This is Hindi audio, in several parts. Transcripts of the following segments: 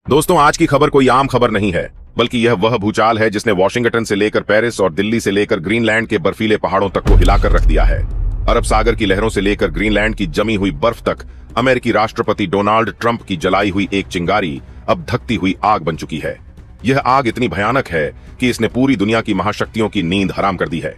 दोस्तों, आज की खबर कोई आम खबर नहीं है, बल्कि यह वह भूचाल है जिसने वॉशिंगटन से लेकर पेरिस और दिल्ली से लेकर ग्रीनलैंड के बर्फीले पहाड़ों तक को हिलाकर रख दिया है। अरब सागर की लहरों से लेकर ग्रीनलैंड की जमी हुई बर्फ तक अमेरिकी राष्ट्रपति डोनाल्ड ट्रंप की जलाई हुई एक चिंगारी अब धकती हुई आग बन चुकी है। यह आग इतनी भयानक है कि इसने पूरी दुनिया की महाशक्तियों की नींद हराम कर दी है।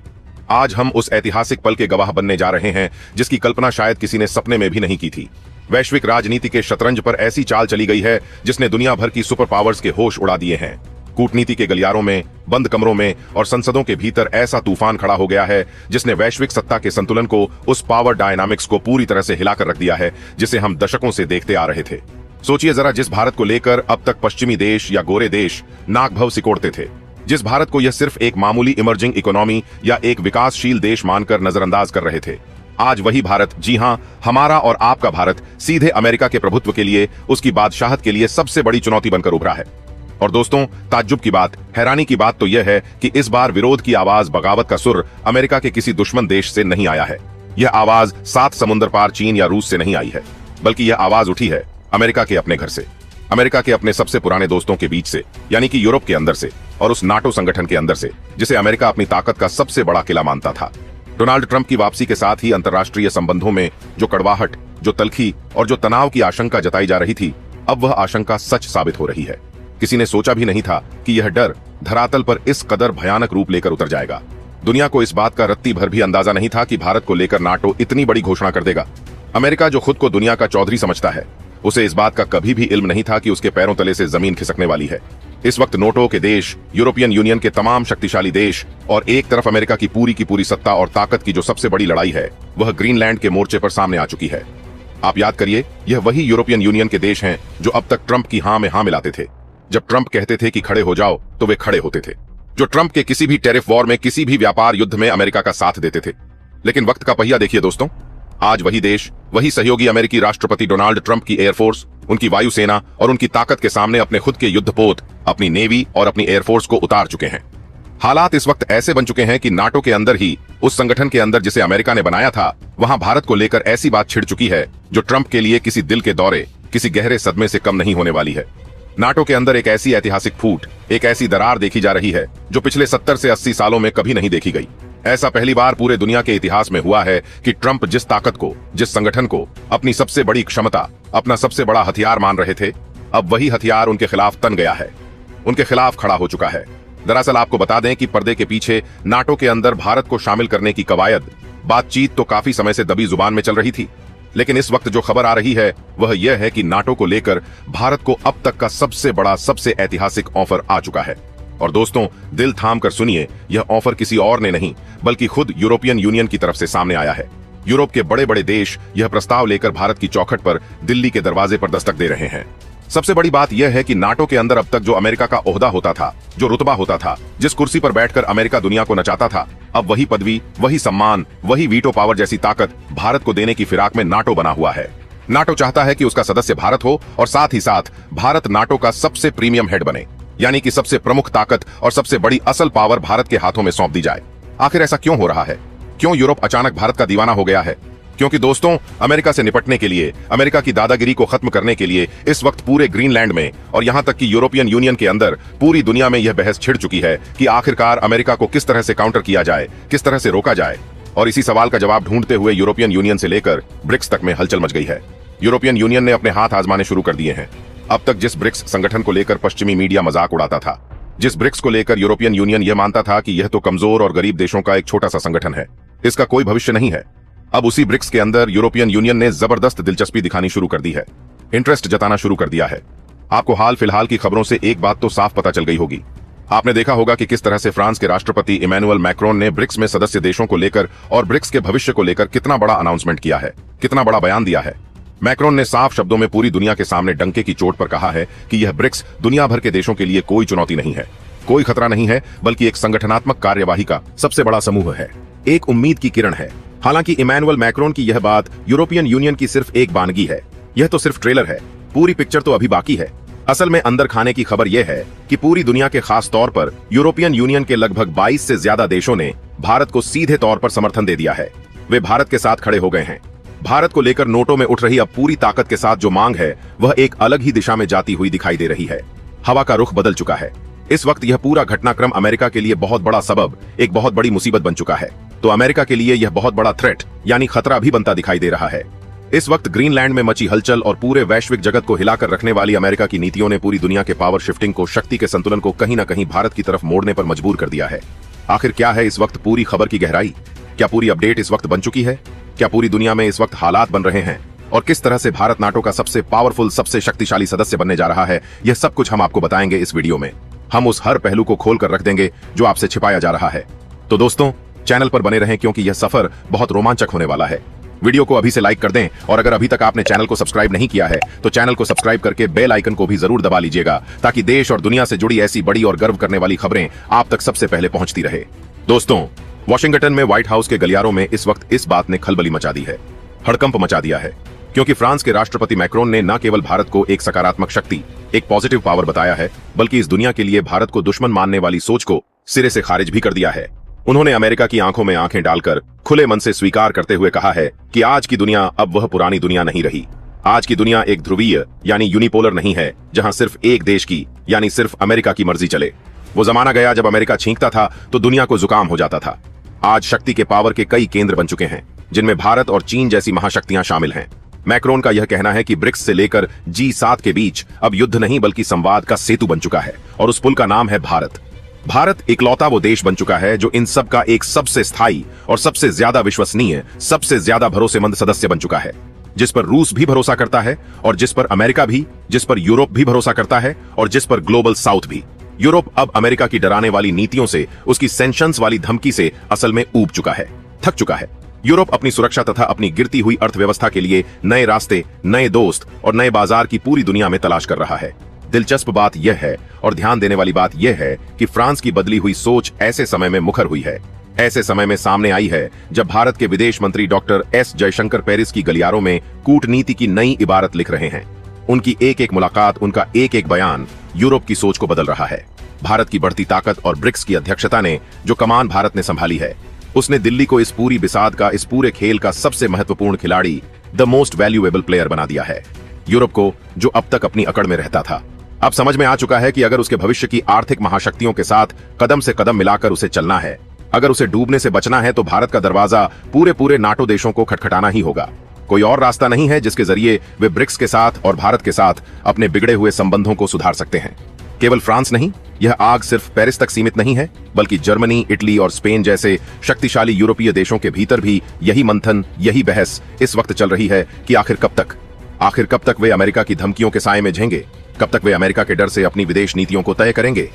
आज हम उस ऐतिहासिक पल के गवाह बनने जा रहे हैं जिसकी कल्पना शायद किसी ने सपने में भी नहीं की थी। वैश्विक राजनीति के शतरंज पर ऐसी चाल चली गई है जिसने दुनिया भर की सुपर पावर्स के होश उड़ा दिए हैं। कूटनीति के गलियारों में, बंद कमरों में और संसदों के भीतर ऐसा तूफान खड़ा हो गया है जिसने वैश्विक सत्ता के संतुलन को, उस पावर डायनामिक्स को पूरी तरह से हिलाकर रख दिया है जिसे हम दशकों से देखते आ रहे थे। सोचिए जरा, जिस भारत को लेकर अब तक पश्चिमी देश या गोरे देश नाक भव सिकोड़ते थे, जिस भारत को यह सिर्फ एक मामूली इमर्जिंग इकोनॉमी या एक विकासशील देश मानकर नजरअंदाज कर रहे थे, आज वही भारत, जी हां, हमारा और आपका भारत, सीधे अमेरिका के प्रभुत्व के लिए, उसकी बादशाहत के लिए सबसे बड़ी चुनौती बनकर उभरा है। और दोस्तों, ताज्जुब की बात, हैरानी की बात तो यह है कि इस बार विरोध की आवाज, बगावत का सुर अमेरिका के किसी दुश्मन देश से नहीं आया है। यह आवाज 7 समुद्र पार चीन या रूस से नहीं आई है, बल्कि यह आवाज उठी है अमेरिका के अपने घर से, अमेरिका के अपने सबसे पुराने दोस्तों के बीच से, यानी कि यूरोप के अंदर से और उस नाटो संगठन के अंदर से जिसे अमेरिका अपनी ताकत का सबसे बड़ा किला मानता था। डोनाल्ड ट्रंप की वापसी के साथ ही अंतर्राष्ट्रीय संबंधों में जो कड़वाहट, जो तलखी और जो तनाव की आशंका जताई जा रही थी, अब वह आशंका सच साबित हो रही है। किसी ने सोचा भी नहीं था कि यह डर धरातल पर इस कदर भयानक रूप लेकर उतर जाएगा। दुनिया को इस बात का रत्ती भर भी अंदाजा नहीं था कि भारत को लेकर नाटो इतनी बड़ी घोषणा कर देगा। अमेरिका, जो खुद को दुनिया का चौधरी समझता है, उसे इस बात का कभी भी इल्म नहीं था कि उसके पैरों तले से जमीन खिसकने वाली है। इस वक्त नाटो के देश, यूरोपियन यूनियन के तमाम शक्तिशाली देश और एक तरफ अमेरिका की पूरी सत्ता और ताकत की जो सबसे बड़ी लड़ाई है, वह ग्रीनलैंड के मोर्चे पर सामने आ चुकी है। आप याद करिए, यह वही यूरोपियन यूनियन के देश हैं जो अब तक ट्रंप की हां में हां मिलाते थे। जब ट्रंप कहते थे कि खड़े हो जाओ, तो वे खड़े होते थे। जो ट्रंप के किसी भी टैरिफ वॉर में, किसी भी व्यापार युद्ध में अमेरिका का साथ देते थे। लेकिन वक्त का पहिया देखिए दोस्तों, आज वही देश, वही सहयोगी अमेरिकी राष्ट्रपति डोनाल्ड ट्रंप की एयरफोर्स, उनकी वायुसेना और उनकी ताकत के सामने अपने खुद के युद्धपोत, अपनी नेवी और अपनी एयरफोर्स को उतार चुके हैं। हालात इस वक्त ऐसे बन चुके हैं कि नाटो के अंदर ही, उस संगठन के अंदर जिसे अमेरिका ने बनाया था, वहां भारत को लेकर ऐसी बात छिड़ चुकी है जो ट्रंप के लिए किसी दिल के दौरे, किसी गहरे सदमे से कम नहीं होने वाली है। नाटो के अंदर एक ऐसी ऐतिहासिक फूट, एक ऐसी दरार देखी जा रही है जो पिछले 70 से 80 सालों में कभी नहीं देखी गई। ऐसा पहली बार पूरे दुनिया के इतिहास में हुआ है कि ट्रंप जिस ताकत को, जिस संगठन को अपनी सबसे बड़ी क्षमता, अपना सबसे बड़ा हथियार मान रहे थे, अब वही हथियार उनके खिलाफ तन गया है, उनके खिलाफ खड़ा हो चुका है। दरअसल आपको बता दें कि पर्दे के पीछे नाटो के अंदर भारत को शामिल करने की कवायद, बातचीत तो काफी समय से दबी जुबान में चल रही थी। लेकिन इस वक्त जो खबर आ रही है वह यह है कि नाटो को लेकर भारत को अब तक का सबसे बड़ा, सबसे ऐतिहासिक ऑफर आ चुका है। और दोस्तों, दिल थाम कर सुनिए, यह ऑफर किसी और ने नहीं, बल्कि खुद यूरोपियन यूनियन की तरफ से सामने आया है। यूरोप के बड़े बड़े देश यह प्रस्ताव लेकर भारत की चौखट पर, दिल्ली के दरवाजे पर दस्तक दे रहे हैं। सबसे बड़ी बात यह है कि नाटो के अंदर अब तक जो अमेरिका का ओहदा होता था, जो रुतबा होता था, जिस कुर्सी पर बैठकर अमेरिका दुनिया को नचाता था, अब वही पदवी, वही सम्मान, वही वीटो पावर जैसी ताकत भारत को देने की फिराक में नाटो बना हुआ है। नाटो चाहता है कि उसका सदस्य भारत हो और साथ ही साथ भारत नाटो का सबसे प्रीमियम हेड बने, यानी कि सबसे प्रमुख ताकत और सबसे बड़ी असल पावर भारत के हाथों में सौंप दी जाए। आखिर ऐसा क्यों हो रहा है? क्यों यूरोप अचानक भारत का दीवाना हो गया है? क्योंकि दोस्तों, अमेरिका से निपटने के लिए, अमेरिका की दादागिरी को खत्म करने के लिए इस वक्त पूरे ग्रीनलैंड में और यहां तक कि यूरोपियन यूनियन के अंदर पूरी दुनिया में यह बहस छिड़ चुकी है कि आखिरकार अमेरिका को किस तरह से काउंटर किया जाए, किस तरह से रोका जाए। और इसी सवाल का जवाब ढूंढते हुए यूरोपियन यूनियन से लेकर ब्रिक्स तक में हलचल मच गई है। यूरोपियन यूनियन ने अपने हाथ आजमाने शुरू कर दिए हैं। अब तक जिस ब्रिक्स संगठन को लेकर पश्चिमी मीडिया मजाक उड़ाता था, जिस ब्रिक्स को लेकर यूरोपियन यूनियन यह मानता था कि यह तो कमजोर और गरीब देशों का एक छोटा सा संगठन है, इसका कोई भविष्य नहीं है, अब उसी ब्रिक्स के अंदर यूरोपियन यूनियन ने जबरदस्त दिलचस्पी दिखानी शुरू कर दी है, इंटरेस्ट जताना शुरू कर दिया है। आपको हाल फिलहाल की खबरों से एक बात तो साफ पता चल गई होगी। आपने देखा होगा कि किस तरह से फ्रांस के राष्ट्रपति इमैनुअल मैक्रोन ने ब्रिक्स में सदस्य देशों को लेकर और ब्रिक्स के भविष्य को लेकर कितना बड़ा अनाउंसमेंट किया है, कितना बड़ा बयान दिया है। मैक्रोन ने साफ शब्दों में पूरी दुनिया के सामने डंके की चोट पर कहा है कि यह ब्रिक्स दुनिया भर के देशों के लिए कोई चुनौती नहीं है, कोई खतरा नहीं है, बल्कि एक संगठनात्मक कार्यवाही का सबसे बड़ा समूह है, एक उम्मीद की किरण है। हालांकि इमैनुअल मैक्रोन की यह बात यूरोपियन यूनियन की सिर्फ एक बानगी है, यह तो सिर्फ ट्रेलर है, पूरी पिक्चर तो अभी बाकी है। असल में अंदर खाने की खबर यह है कि पूरी दुनिया के खास तौर पर यूरोपियन यूनियन के लगभग 22 से ज्यादा देशों ने भारत को सीधे तौर पर समर्थन दे दिया है। वे भारत के साथ खड़े हो गए हैं। भारत को लेकर नोटों में उठ रही अब पूरी ताकत के साथ जो मांग है वह एक अलग ही दिशा में जाती हुई दिखाई दे रही है। हवा का रुख बदल चुका है। इस वक्त यह पूरा घटनाक्रम अमेरिका के लिए बहुत बड़ा सबब, एक बहुत बड़ी मुसीबत बन चुका है। तो अमेरिका के लिए यह बहुत बड़ा थ्रेट यानी खतरा भी बनता दिखाई दे रहा है। इस वक्त ग्रीनलैंड में मची हलचल और पूरे वैश्विक जगत को हिलाकर रखने वाली अमेरिका की नीतियों ने पूरी दुनिया के पावर शिफ्टिंग को, शक्ति के संतुलन को कहीं न कहीं भारत की तरफ मोड़ने पर मजबूर कर दिया है। आखिर क्या है इस वक्त पूरी खबर की गहराई? क्या पूरी अपडेट इस वक्त बन चुकी है? क्या पूरी दुनिया में इस वक्त हालात बन रहे हैं? और किस तरह से भारत नाटो का सबसे पावरफुल, सबसे शक्तिशाली सदस्य बनने जा रहा है, यह सब कुछ हम आपको बताएंगे इस वीडियो में। हम उस हर पहलू को खोल कर रख देंगे जो आपसे छिपाया जा रहा है। तो दोस्तों, चैनल पर बने रहें क्योंकि यह सफर बहुत रोमांचक होने वाला है। वीडियो को अभी से लाइक कर दें और अगर अभी तक आपने चैनल को सब्सक्राइब नहीं किया है तो चैनल को सब्सक्राइब करके बेल आइकन को भी जरूर दबा लीजिएगा ताकि देश और दुनिया से जुड़ी ऐसी बड़ी और गर्व करने वाली खबरें आप तक सबसे पहले पहुंचती रहे। दोस्तों, वॉशिंगटन में व्हाइट हाउस के गलियारों में इस वक्त इस बात ने खलबली मचा दी है, हड़कंप मचा दिया है, क्योंकि फ्रांस के राष्ट्रपति मैक्रोन ने न केवल भारत को एक सकारात्मक शक्ति, एक पॉजिटिव पावर बताया है, बल्कि इस दुनिया के लिए भारत को दुश्मन मानने वाली सोच को सिरे से खारिज भी कर दिया है। उन्होंने अमेरिका की आंखों में आंखें डालकर खुले मन से स्वीकार करते हुए कहा है कि आज की दुनिया अब वह पुरानी दुनिया नहीं रही। आज की दुनिया एक ध्रुवीय यानी यूनिपोलर नहीं है, जहां सिर्फ एक देश की यानी सिर्फ अमेरिका की मर्जी चले। वो जमाना गया जब अमेरिका छींकता था तो दुनिया को जुकाम हो जाता था। आज शक्ति के पावर के कई केंद्र बन चुके हैं, जिनमें भारत और चीन जैसी महाशक्तियां शामिल हैं। मैक्रोन का यह कहना है कि ब्रिक्स से लेकर G7 के बीच अब युद्ध नहीं बल्कि संवाद का सेतु बन चुका है और उस पुल का नाम है भारत। भारत इकलौता वो देश बन चुका है जो इन सब का एक सबसे स्थायी और सबसे ज्यादा विश्वसनीय, सबसे ज्यादा भरोसेमंद सदस्य बन चुका है, जिस पर रूस भी भरोसा करता है और जिस पर अमेरिका भी, जिस पर यूरोप भी भरोसा करता है और जिस पर ग्लोबल साउथ भी। यूरोप अब अमेरिका की डराने वाली नीतियों से, उसकी सैंक्शंस वाली धमकी से असल में ऊब चुका है, थक चुका है। यूरोप अपनी सुरक्षा तथा अपनी गिरती हुई अर्थव्यवस्था के लिए नए रास्ते, नए दोस्त और नए बाजार की पूरी दुनिया में तलाश कर रहा है। दिलचस्प बात यह है और ध्यान देने वाली बात यह है कि फ्रांस की बदली हुई सोच ऐसे समय में मुखर हुई है, ऐसे समय में सामने आई है जब भारत के विदेश मंत्री डॉक्टर एस जयशंकर पेरिस की गलियारों में कूटनीति की नई इबारत लिख रहे हैं। उनकी एक एक मुलाकात, उनका एक एक बयान यूरोप की सोच को बदल रहा है। भारत की बढ़ती ताकत और ब्रिक्स की अध्यक्षता ने जो कमान भारत ने संभाली है, उसने दिल्ली को इस पूरी बिसात का, इस पूरे खेल का सबसे महत्वपूर्ण खिलाड़ी, द मोस्ट वैल्यूएबल प्लेयर बना दिया है। यूरोप को, जो अब तक अपनी अकड़ में रहता था, अब समझ में आ चुका है कि अगर उसके भविष्य की आर्थिक महाशक्तियों के साथ कदम से कदम मिलाकर उसे चलना है, अगर उसे डूबने से बचना है, तो भारत का दरवाजा पूरे नाटो देशों को खटखटाना ही होगा। कोई और रास्ता नहीं है जिसके जरिए वे ब्रिक्स के साथ और भारत के साथ अपने बिगड़े हुए संबंधों को सुधार सकते हैं। केवल फ्रांस नहीं, यह आग सिर्फ पेरिस तक सीमित नहीं है, बल्कि जर्मनी, इटली और स्पेन जैसे शक्तिशाली यूरोपीय देशों के भीतर भी यही मंथन, यही बहस इस वक्त चल रही है कि आखिर कब तक वे अमेरिका की धमकियों के साए में झेंगे, कब तक वे अमेरिका के डर से अपनी विदेश नीतियों को तय करेंगे।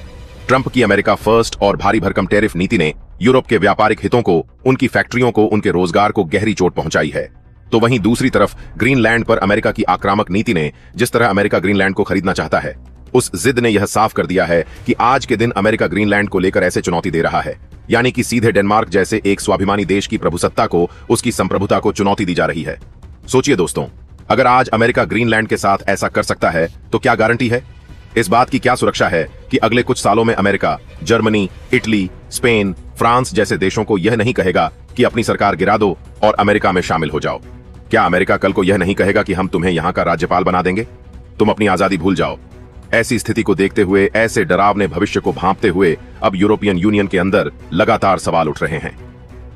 ट्रंप की अमेरिका फर्स्ट और भारी भरकम टैरिफ नीति ने यूरोप के व्यापारिक हितों को, उनकी फैक्ट्रियों को, उनके रोजगार को गहरी चोट पहुंचाई है। तो वहीं दूसरी तरफ ग्रीनलैंड पर अमेरिका की आक्रामक नीति ने, जिस तरह अमेरिका ग्रीनलैंड को खरीदना चाहता है, उस जिद ने यह साफ कर दिया है कि आज के दिन अमेरिका ग्रीनलैंड को लेकर ऐसे चुनौती दे रहा है, यानी कि सीधे डेनमार्क जैसे एक स्वाभिमानी देश की प्रभुसत्ता को, उसकी संप्रभुता को चुनौती दी जा रही है। सोचिए दोस्तों, अगर आज अमेरिका ग्रीनलैंड के साथ ऐसा कर सकता है तो क्या गारंटी है, इस बात की क्या सुरक्षा है कि अगले कुछ सालों में America, Germany, Italy, Spain, France जैसे देशों को यह नहीं कहेगा कि अपनी सरकार गिरा दो और अमेरिका में शामिल हो जाओ? क्या अमेरिका कल को यह नहीं कहेगा कि हम तुम्हें यहां का राज्यपाल बना देंगे, तुम अपनी आजादी भूल जाओ? ऐसी स्थिति को देखते हुए, ऐसे डरावने भविष्य को भांपते हुए अब यूरोपियन यूनियन के अंदर लगातार सवाल उठ रहे हैं।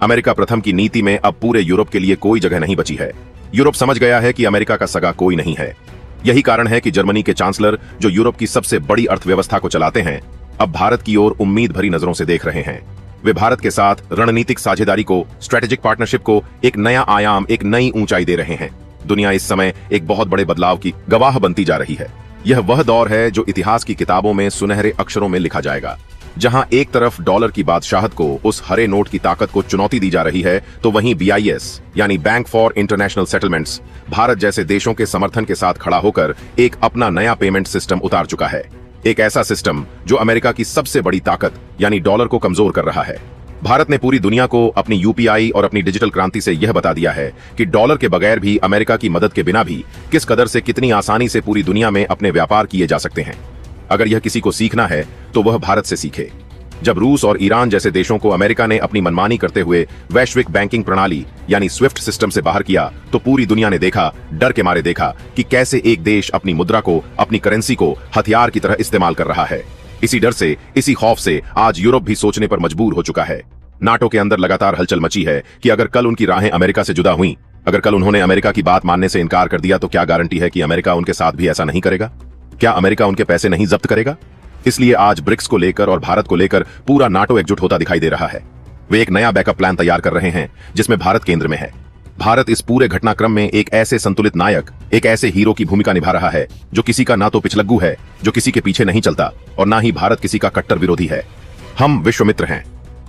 अमेरिका प्रथम की नीति में अब पूरे यूरोप के लिए कोई जगह नहीं बची है। यूरोप समझ गया है कि अमेरिका का सगा कोई नहीं है। यही कारण है कि जर्मनी के चांसलर, जो यूरोप की सबसे बड़ी अर्थव्यवस्था को चलाते हैं, अब भारत की ओर उम्मीद भरी नजरों से देख रहे हैं। वे भारत के साथ रणनीतिक साझेदारी को, स्ट्रेटेजिक पार्टनरशिप को एक नया आयाम, एक नई ऊंचाई दे रहे हैं। दुनिया इस समय एक बहुत बड़े बदलाव की गवाह बनती जा रही है। यह वह दौर है जो इतिहास की किताबों में सुनहरे अक्षरों में लिखा जाएगा, जहां एक तरफ डॉलर की बादशाहत को, उस हरे नोट की ताकत को चुनौती दी जा रही है, तो वहीं BIS यानी bank for international settlements Bharat जैसे देशों के समर्थन के साथ खड़ा होकर एक अपना नया पेमेंट सिस्टम उतार चुका है। एक ऐसा सिस्टम जो अमेरिका की सबसे बड़ी ताकत यानी डॉलर को कमजोर कर रहा है। भारत ने पूरी दुनिया को अपनी UPI और अपनी डिजिटल क्रांति से यह बता दिया है कि डॉलर के बगैर भी, अमेरिका की मदद के बिना भी किस कदर से, कितनी आसानी से पूरी दुनिया में अपने व्यापार किए जा सकते हैं। अगर यह किसी को सीखना है तो वह भारत से सीखे। जब रूस और ईरान जैसे देशों को अमेरिका ने अपनी मनमानी करते हुए वैश्विक बैंकिंग प्रणाली यानी स्विफ्ट सिस्टम से बाहर किया, तो पूरी दुनिया ने देखा, डर के मारे देखा कि कैसे एक देश अपनी मुद्रा को, अपनी करेंसी को हथियार की तरह इस्तेमाल कर रहा है। इसी डर से, इसी खौफ से आज यूरोप भी सोचने पर मजबूर हो चुका है। नाटो के अंदर लगातार हलचल मची है कि अगर कल उनकी राहें अमेरिका से जुदा हुई, अगर कल उन्होंने अमेरिका की बात मानने से इनकार कर दिया, तो क्या गारंटी है कि अमेरिका उनके साथ भी ऐसा नहीं करेगा? क्या अमेरिका उनके पैसे नहीं जब्त करेगा? इसलिए आज ब्रिक्स को लेकर और भारत को लेकर पूरा नाटो एकजुट होता दिखाई दे रहा है। वे एक नया बैकअप प्लान तैयार कर रहे हैं जिसमें भारत केंद्र में है। भारत इस पूरे घटनाक्रम में एक ऐसे संतुलित नायक, एक ऐसे हीरो की भूमिका निभा रहा है जो किसी का ना तो पिछलग्गू है, जो किसी के पीछे नहीं चलता, और ना ही भारत किसी का कट्टर विरोधी है। हम विश्व मित्र हैं।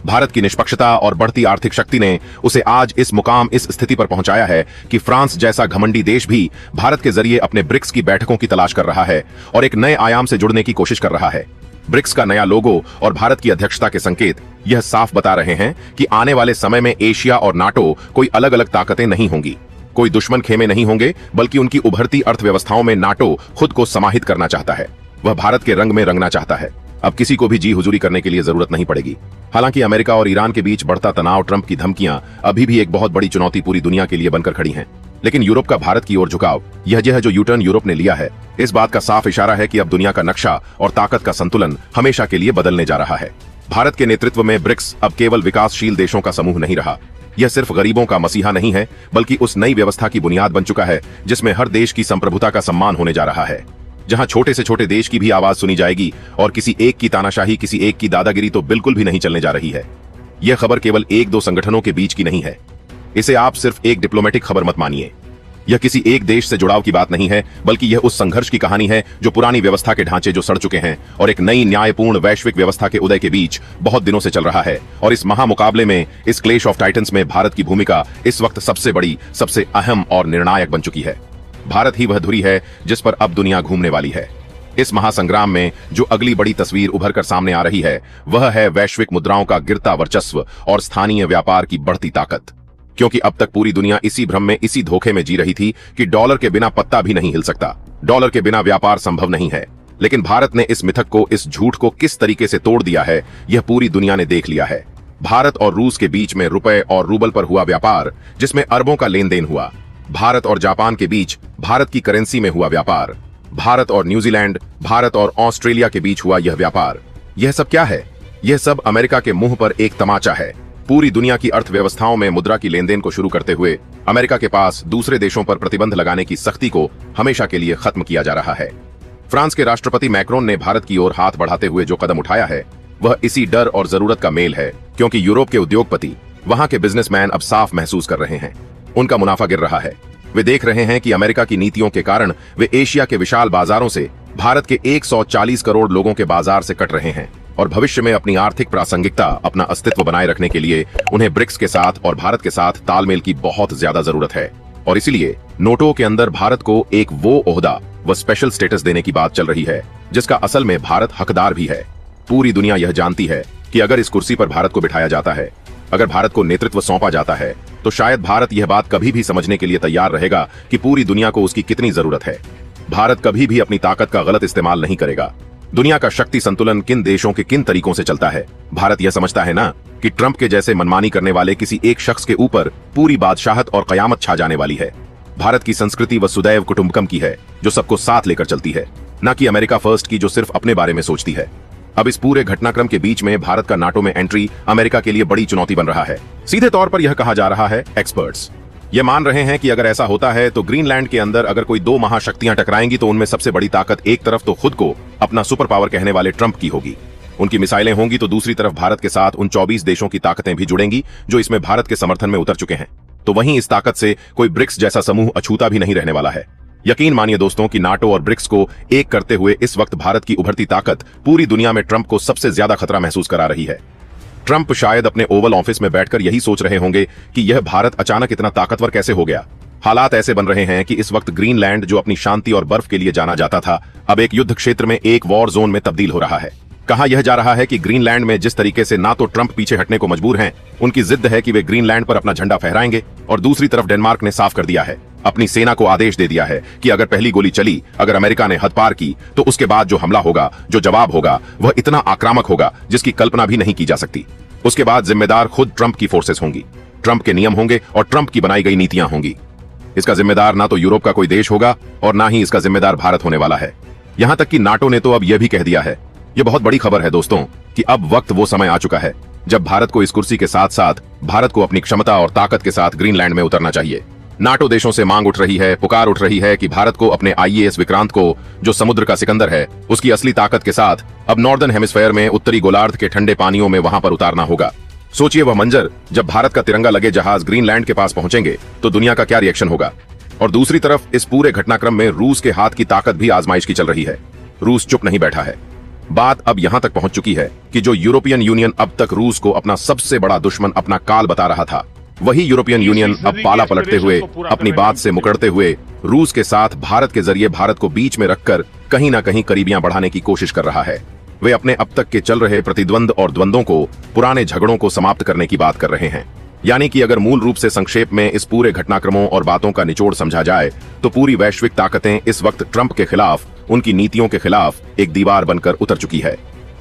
भारत की निष्पक्षता और बढ़ती आर्थिक शक्ति ने उसे आज इस मुकाम, इस स्थिति पर पहुंचाया है कि फ्रांस जैसा घमंडी देश भी भारत के जरिए अपने ब्रिक्स की बैठकों की तलाश कर रहा है और एक नए आयाम से जुड़ने की कोशिश कर रहा है। ब्रिक्स का नया लोगो और भारत की अध्यक्षता के संकेत यह साफ बता रहे हैं कि आने वाले समय में एशिया और नाटो कोई अलग अलग ताकतें नहीं होंगी, कोई दुश्मन खेमे नहीं होंगे, बल्कि उनकी उभरती अर्थव्यवस्थाओं में नाटो खुद को समाहित करना चाहता है। वह भारत के रंग में रंगना चाहता है। अब किसी को भी जी हुजूरी करने के लिए जरूरत नहीं पड़ेगी। हालांकि अमेरिका और ईरान के बीच बढ़ता तनाव, ट्रंप की धमकियां अभी भी एक बहुत बड़ी चुनौती पूरी दुनिया के लिए बनकर खड़ी हैं। लेकिन यूरोप का भारत की ओर झुकाव, यह जो यू टर्न यूरोप ने लिया है, इस बात का साफ इशारा है कि अब दुनिया का नक्शा और ताकत का संतुलन हमेशा के लिए बदलने जा रहा है। भारत के नेतृत्व में ब्रिक्स अब केवल विकासशील देशों का समूह नहीं रहा। यह सिर्फ गरीबों का मसीहा नहीं है, बल्कि उस नई व्यवस्था की बुनियाद बन चुका है जिसमें हर देश की संप्रभुता का सम्मान होने जा रहा है, जहां छोटे से छोटे देश की भी आवाज सुनी जाएगी और किसी एक की तानाशाही, किसी एक की दादागिरी तो बिल्कुल भी नहीं चलने जा रही है। यह खबर केवल एक दो संगठनों के बीच की नहीं है। इसे आप सिर्फ एक डिप्लोमेटिक खबर मत मानिए। यह किसी एक देश से जुड़ाव की बात नहीं है, बल्कि यह उस संघर्ष की कहानी है जो पुरानी व्यवस्था के ढांचे जो सड़ चुके हैं और एक नई न्यायपूर्ण वैश्विक व्यवस्था के उदय के बीच बहुत दिनों से चल रहा है। और इस महामुकाबले में, इस क्लैश ऑफ टाइटन्स में भारत की भूमिका इस वक्त सबसे बड़ी, सबसे अहम और निर्णायक बन चुकी है। भारत ही वह धुरी है जिस पर अब दुनिया घूमने वाली है। इस महासंग्राम में जो अगली बड़ी तस्वीर उभर कर सामने आ रही है, वह है वैश्विक मुद्राओं का गिरता वर्चस्व और स्थानीय व्यापार की बढ़ती ताकत। क्योंकि अब तक पूरी दुनिया इसी भ्रम में, इसी धोखे में जी रही थी कि डॉलर के बिना पत्ता भी नहीं हिल सकता, डॉलर के बिना व्यापार संभव नहीं है। लेकिन भारत ने इस मिथक को, इस झूठ को किस तरीके से तोड़ दिया है, यह पूरी दुनिया ने देख लिया है। भारत और रूस के बीच में रुपए और रूबल पर हुआ व्यापार, जिसमें अरबों का लेन देन हुआ। भारत और जापान के बीच भारत की करेंसी में हुआ व्यापार। भारत और न्यूजीलैंड, भारत और ऑस्ट्रेलिया के बीच हुआ यह व्यापार। यह सब क्या है? यह सब अमेरिका के मुंह पर एक तमाचा है। पूरी दुनिया की अर्थव्यवस्थाओं में मुद्रा की लेन देन को शुरू करते हुए अमेरिका के पास दूसरे देशों पर प्रतिबंध लगाने की सख्ती को हमेशा के लिए खत्म किया जा रहा है। फ्रांस के राष्ट्रपति मैक्रोन ने भारत की ओर हाथ बढ़ाते हुए जो कदम उठाया है, वह इसी डर और जरूरत का मेल है, क्योंकि यूरोप के उद्योगपति, वहां के बिजनेसमैन अब साफ महसूस कर रहे हैं, उनका मुनाफा गिर रहा है। वे देख रहे हैं कि अमेरिका की नीतियों के कारण वे एशिया के विशाल बाजारों से भारत के 140 करोड़ लोगों के बाजार से कट रहे हैं और भविष्य में अपनी आर्थिक प्रासंगिकता, अपना अस्तित्व बनाए रखने के लिए उन्हें ब्रिक्स के साथ और भारत के साथ तालमेल की बहुत ज्यादा जरूरत है। और इसलिए नोटो के अंदर भारत को एक वो ओहदा व स्पेशल स्टेटस देने की बात चल रही है जिसका असल में भारत हकदार भी है। पूरी दुनिया यह जानती है कि अगर इस कुर्सी पर भारत को बिठाया जाता है, अगर भारत को नेतृत्व सौंपा जाता है, तो शायद भारत यह बात कभी भी समझने के लिए तैयार रहेगा कि पूरी दुनिया को उसकी कितनी जरूरत है। भारत कभी भी अपनी ताकत का गलत इस्तेमाल नहीं करेगा। दुनिया का शक्ति संतुलन किन देशों के किन तरीकों से चलता है, भारत यह समझता है ना कि ट्रंप के जैसे मनमानी करने वाले किसी एक शख्स के ऊपर पूरी बादशाहत और कयामत छा जाने वाली है। भारत की संस्कृति वसुदैव कुटुंबकम की है, जो सबको साथ लेकर चलती है, न कि अमेरिका फर्स्ट की, जो सिर्फ अपने बारे में सोचती है। अब इस पूरे घटनाक्रम के बीच में भारत का नाटो में एंट्री अमेरिका के लिए बड़ी चुनौती बन रहा है। सीधे तौर पर यह कहा जा रहा है, एक्सपर्ट्स ये मान रहे हैं कि अगर ऐसा होता है तो ग्रीनलैंड के अंदर अगर कोई दो महाशक्तियां टकराएंगी तो उनमें सबसे बड़ी ताकत एक तरफ तो खुद को अपना सुपर पावर कहने वाले ट्रंप की होगी, उनकी मिसाइलें होंगी, तो दूसरी तरफ भारत के साथ उन 24 देशों की ताकतें भी जुड़ेंगी जो इसमें भारत के समर्थन में उतर चुके हैं। तो वहीं इस ताकत से कोई ब्रिक्स जैसा समूह अछूता भी नहीं रहने वाला है। यकीन मानिए दोस्तों कि नाटो और ब्रिक्स को एक करते हुए इस वक्त भारत की उभरती ताकत पूरी दुनिया में ट्रंप को सबसे ज्यादा खतरा महसूस करा रही है। ट्रंप शायद अपने ओवल ऑफिस में बैठकर यही सोच रहे होंगे कि यह भारत अचानक इतना ताकतवर कैसे हो गया। हालात ऐसे बन रहे हैं कि इस वक्त ग्रीनलैंड, जो अपनी शांति और बर्फ के लिए जाना जाता था, अब एक युद्ध क्षेत्र में, एक वॉर जोन में तब्दील हो रहा है। कहा यह जा रहा है कि ग्रीनलैंड में जिस तरीके से ना तो ट्रंप पीछे हटने को मजबूर हैं, उनकी जिद है कि वे ग्रीनलैंड पर अपना झंडा फहराएंगे, और दूसरी तरफ डेनमार्क ने साफ कर दिया है अपनी सेना को आदेश दे दिया है कि अगर पहली गोली चली, अगर अमेरिका ने हद पार की, तो उसके बाद जो हमला होगा, जो जवाब होगा, वह इतना आक्रामक होगा जिसकी कल्पना भी नहीं की जा सकती। उसके बाद जिम्मेदार खुद ट्रंप की फोर्सेस होंगी, ट्रंप के नियम होंगे और ट्रंप की बनाई गई नीतियां होंगी। इसका जिम्मेदार ना तो यूरोप का कोई देश होगा और ना ही इसका जिम्मेदार भारत होने वाला है। यहां तक कि नाटो ने तो अब यह भी कह दिया है, यह बहुत बड़ी खबर है दोस्तों, कि अब वक्त वो समय आ चुका है जब भारत को इस कुर्सी के साथ साथ भारत को अपनी क्षमता और ताकत के साथ ग्रीनलैंड में उतरना चाहिए। नाटो देशों से मांग उठ रही है, पुकार उठ रही है कि भारत को अपने आईएएस विक्रांत को, जो समुद्र का सिकंदर है, उसकी असली ताकत के साथ अब नॉर्दर्न हेमिस्फेयर में, उत्तरी गोलार्ध के ठंडे पानियों में वहां पर उतारना होगा। सोचिए वह मंजर जब भारत का तिरंगा लगे जहाज ग्रीनलैंड के पास पहुंचेंगे तो दुनिया का क्या रिएक्शन होगा। और दूसरी तरफ इस पूरे घटनाक्रम में रूस के हाथ की ताकत भी आजमाइश की चल रही है। रूस चुप नहीं बैठा है। बात अब यहां तक पहुंच चुकी है कि जो यूरोपियन यूनियन अब तक रूस को अपना सबसे बड़ा दुश्मन, अपना काल बता रहा था, वही यूरोपियन यूनियन अब पाला पलटते हुए, अपनी बात से मुकरते हुए रूस के साथ भारत के जरिए भारत को बीच में रखकर कहीं ना कहीं करीबियां बढ़ाने की कोशिश कर रहा है। वे अपने अब तक के चल रहे प्रतिद्वंद और द्वंद्वों को, पुराने झगड़ों को समाप्त करने की बात कर रहे हैं। यानी कि अगर मूल रूप से संक्षेप में इस पूरे घटनाक्रमों और बातों का निचोड़ समझा जाए तो पूरी वैश्विक ताकतें इस वक्त ट्रंप के खिलाफ, उनकी नीतियों के खिलाफ एक दीवार बनकर उतर चुकी है।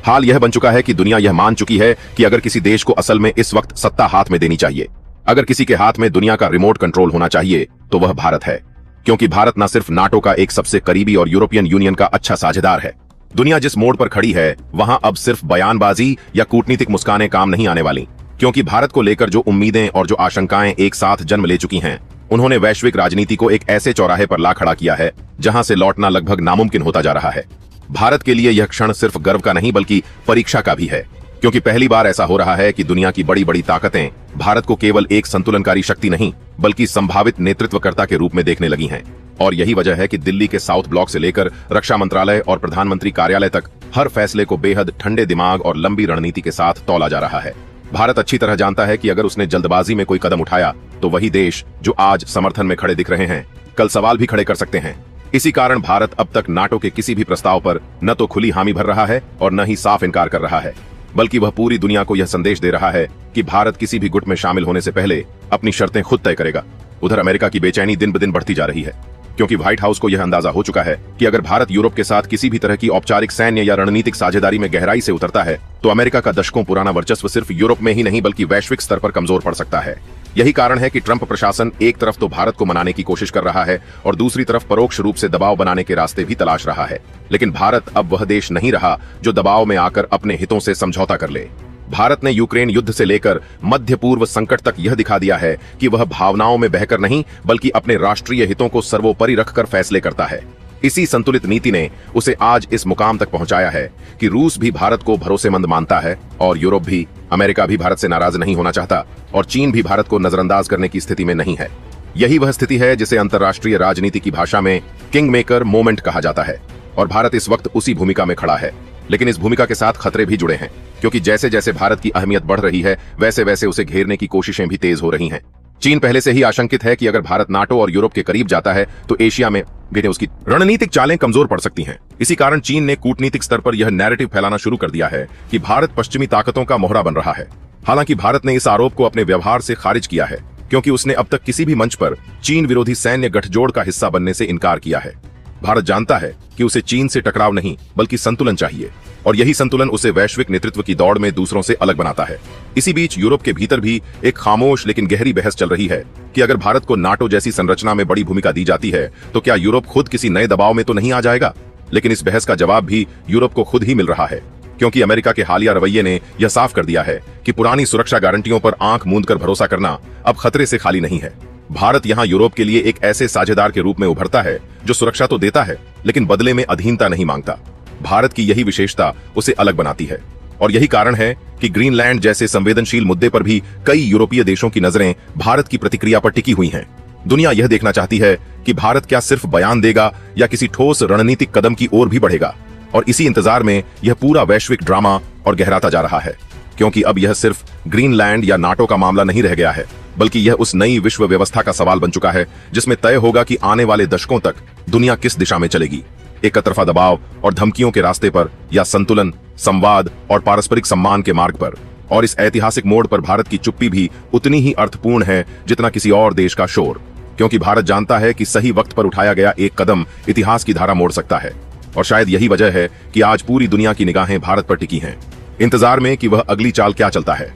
हाल यह बन चुका है कि दुनिया यह मान चुकी है कि अगर किसी देश को असल में इस वक्त सत्ता हाथ में देनी चाहिए, अगर किसी के हाथ में दुनिया का रिमोट कंट्रोल होना चाहिए, तो वह भारत है। क्योंकि भारत न सिर्फ नाटो का एक सबसे करीबी और यूरोपियन यूनियन का अच्छा साझेदार है। दुनिया जिस मोड़ पर खड़ी है वहां अब सिर्फ बयानबाजी या कूटनीतिक मुस्कानें काम नहीं आने वाली, क्योंकि भारत को लेकर जो उम्मीदें और जो आशंकाएं एक साथ जन्म ले चुकी हैं, उन्होंने वैश्विक राजनीति को एक ऐसे चौराहे पर ला खड़ा किया है जहां से लौटना लगभग नामुमकिन होता जा रहा है। भारत के लिए यह क्षण सिर्फ गर्व का नहीं बल्कि परीक्षा का भी है, क्योंकि पहली बार ऐसा हो रहा है कि दुनिया की बड़ी बड़ी ताकतें भारत को केवल एक संतुलनकारी शक्ति नहीं बल्कि संभावित नेतृत्वकर्ता के रूप में देखने लगी हैं। और यही वजह है कि दिल्ली के साउथ ब्लॉक से लेकर रक्षा मंत्रालय और प्रधानमंत्री कार्यालय तक हर फैसले को बेहद ठंडे दिमाग और लंबी रणनीति के साथ तौला जा रहा है। भारत अच्छी तरह जानता है कि अगर उसने जल्दबाजी में कोई कदम उठाया तो वही देश जो आज समर्थन में खड़े दिख रहे हैं, कल सवाल भी खड़े कर सकते हैं। इसी कारण भारत अब तक नाटो के किसी भी प्रस्ताव पर न तो खुली हामी भर रहा है और न ही साफ इनकार कर रहा है, बल्कि वह पूरी दुनिया को यह संदेश दे रहा है कि भारत किसी भी गुट में शामिल होने से पहले अपनी शर्तें खुद तय करेगा। उधर अमेरिका की बेचैनी दिन ब दिन बढ़ती जा रही है, क्योंकि व्हाइट हाउस को यह अंदाजा हो चुका है कि अगर भारत यूरोप के साथ किसी भी तरह की औपचारिक सैन्य या रणनीतिक साझेदारी में गहराई से उतरता है तो अमेरिका का दशकों पुराना वर्चस्व सिर्फ यूरोप में ही नहीं बल्कि वैश्विक स्तर पर कमजोर पड़ सकता है। यही कारण है कि ट्रंप प्रशासन एक तरफ तो भारत को मनाने की कोशिश कर रहा है और दूसरी तरफ परोक्ष रूप से दबाव बनाने के रास्ते भी तलाश रहा है। लेकिन भारत अब वह देश नहीं रहा जो दबाव में आकर अपने हितों से समझौता कर ले। भारत ने यूक्रेन युद्ध से लेकर मध्य पूर्व संकट तक यह दिखा दिया है कि वह भावनाओं में बहकर नहीं बल्कि अपने राष्ट्रीय हितों को सर्वोपरि रखकर फैसले करता है। इसी संतुलित नीति ने उसे आज इस मुकाम तक पहुंचाया है कि रूस भी भारत को भरोसेमंद मानता है और यूरोप भी, अमेरिका भी भारत से नाराज नहीं होना चाहता और चीन भी भारत को नजरअंदाज करने की स्थिति में नहीं है। यही वह स्थिति है जिसे अंतर्राष्ट्रीय राजनीति की भाषा में किंग मेकर मोमेंट कहा जाता है और भारत इस वक्त उसी भूमिका में खड़ा है। लेकिन इस भूमिका के साथ खतरे भी जुड़े हैं, क्योंकि जैसे जैसे भारत की अहमियत बढ़ रही है वैसे वैसे उसे घेरने की कोशिशें भी तेज हो रही हैं। चीन पहले से ही आशंकित है कि अगर भारत नाटो और यूरोप के करीब जाता है तो एशिया में भी उसकी रणनीतिक चालें कमजोर पड़ सकती हैं। इसी कारण चीन ने कूटनीतिक स्तर पर यह नैरेटिव फैलाना शुरू कर दिया है कि भारत पश्चिमी ताकतों का मोहरा बन रहा है। हालांकि भारत ने इस आरोप को अपने व्यवहार से खारिज किया है, क्योंकि उसने अब तक किसी भी मंच पर चीन विरोधी सैन्य गठजोड़ का हिस्सा बनने से इनकार किया है। भारत जानता है कि उसे चीन से टकराव नहीं बल्कि संतुलन चाहिए और यही संतुलन उसे वैश्विक नेतृत्व की दौड़ में दूसरों से अलग बनाता है। इसी बीच यूरोप के भीतर भी एक खामोश लेकिन गहरी बहस चल रही है कि अगर भारत को नाटो जैसी संरचना में बड़ी भूमिका दी जाती है तो क्या यूरोप खुद किसी नए दबाव में तो नहीं आ जाएगा। लेकिन इस बहस का जवाब भी यूरोप को खुद ही मिल रहा है, क्योंकि अमेरिका के हालिया रवैये ने यह साफ कर दिया है कि पुरानी सुरक्षा गारंटियों पर आंख मूंद कर भरोसा करना अब खतरे से खाली नहीं है। भारत यहां यूरोप के लिए एक ऐसे साझेदार के रूप में उभरता है जो सुरक्षा तो देता है लेकिन बदले में अधीनता नहीं मांगता। भारत की यही विशेषता उसे अलग बनाती है और यही कारण है कि ग्रीनलैंड जैसे संवेदनशील मुद्दे पर भी कई यूरोपीय देशों की नजरें भारत की प्रतिक्रिया पर टिकी हुई हैं। दुनिया यह देखना चाहती है कि भारत क्या सिर्फ बयान देगा या किसी ठोस रणनीतिक कदम की ओर भी बढ़ेगा, और इसी इंतजार में यह पूरा वैश्विक ड्रामा और गहराता जा रहा है, क्योंकि अब यह सिर्फ ग्रीनलैंड या नाटो का मामला नहीं रह गया है बल्कि यह उस नई विश्व व्यवस्था का सवाल बन चुका है जिसमें तय होगा कि आने वाले दशकों तक दुनिया किस दिशा में चलेगी, एक तरफा दबाव और धमकियों के रास्ते पर या संतुलन, संवाद और पारस्परिक सम्मान के मार्ग पर। और इस ऐतिहासिक मोड़ पर भारत की चुप्पी भी उतनी ही अर्थपूर्ण है जितना किसी और देश का शोर। क्योंकि भारत जानता है कि सही वक्त पर उठाया गया एक कदम इतिहास की धारा मोड़ सकता है। और शायद यही वजह है कि आज पूरी दुनिया की निगाहें भारत पर टिकी हैं, इंतजार में कि वह अगली चाल क्या चलता है।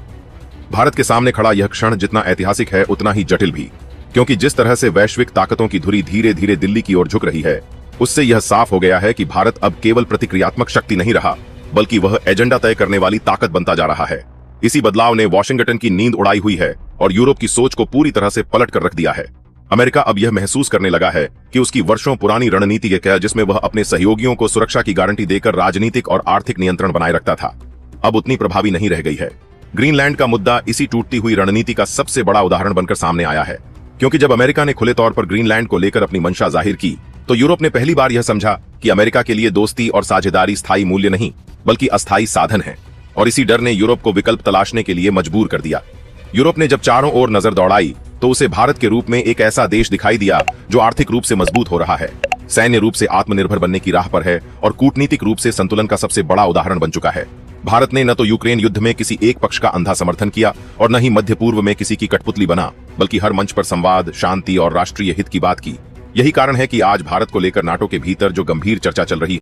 भारत के सामने खड़ा यह क्षण जितना ऐतिहासिक है उतना ही जटिल भी, क्योंकि जिस तरह से वैश्विक ताकतों की धुरी धीरे धीरे दिल्ली की ओर झुक रही है, उससे यह साफ हो गया है कि भारत अब केवल प्रतिक्रियात्मक शक्ति नहीं रहा, बल्कि वह एजेंडा तय करने वाली ताकत बनता जा रहा है। इसी बदलाव ने वॉशिंगटन की नींद उड़ाई हुई है और यूरोप की सोच को पूरी तरह से पलट कर रख दिया है। अमेरिका अब यह महसूस करने लगा है कि उसकी वर्षों पुरानी रणनीति के क्या, जिसमें वह अपने सहयोगियों को सुरक्षा की गारंटी देकर राजनीतिक और आर्थिक नियंत्रण बनाए रखता था, अब उतनी प्रभावी नहीं रह गई है। ग्रीनलैंड का मुद्दा इसी टूटती हुई रणनीति का सबसे बड़ा उदाहरण बनकर सामने आया है, क्योंकि जब अमेरिका ने खुले तौर पर ग्रीनलैंड को लेकर अपनी मंशा जाहिर की, तो यूरोप ने पहली बार यह समझा कि अमेरिका के लिए दोस्ती और साझेदारी स्थायी मूल्य नहीं बल्कि अस्थायी साधन है। और इसी डर ने यूरोप को विकल्प तलाशने के लिए मजबूर कर दिया। यूरोप ने जब चारों ओर नजर दौड़ाई तो उसे भारत के रूप में एक ऐसा देश दिखाई दिया जो आर्थिक रूप से मजबूत हो रहा है, सैन्य रूप से आत्मनिर्भर बनने की राह पर है और कूटनीतिक रूप से संतुलन का सबसे बड़ा उदाहरण बन चुका है। भारत ने न तो यूक्रेन युद्ध में किसी एक पक्ष का अंधा समर्थन किया और न ही मध्य पूर्व में किसी की कठपुतली बना, बल्कि हर मंच पर संवाद, शांति और राष्ट्रीय हित की बात की। यही कारण है कि आज भारत को लेकर नाटो के भीतर जो गंभीर चर्चा चल रही है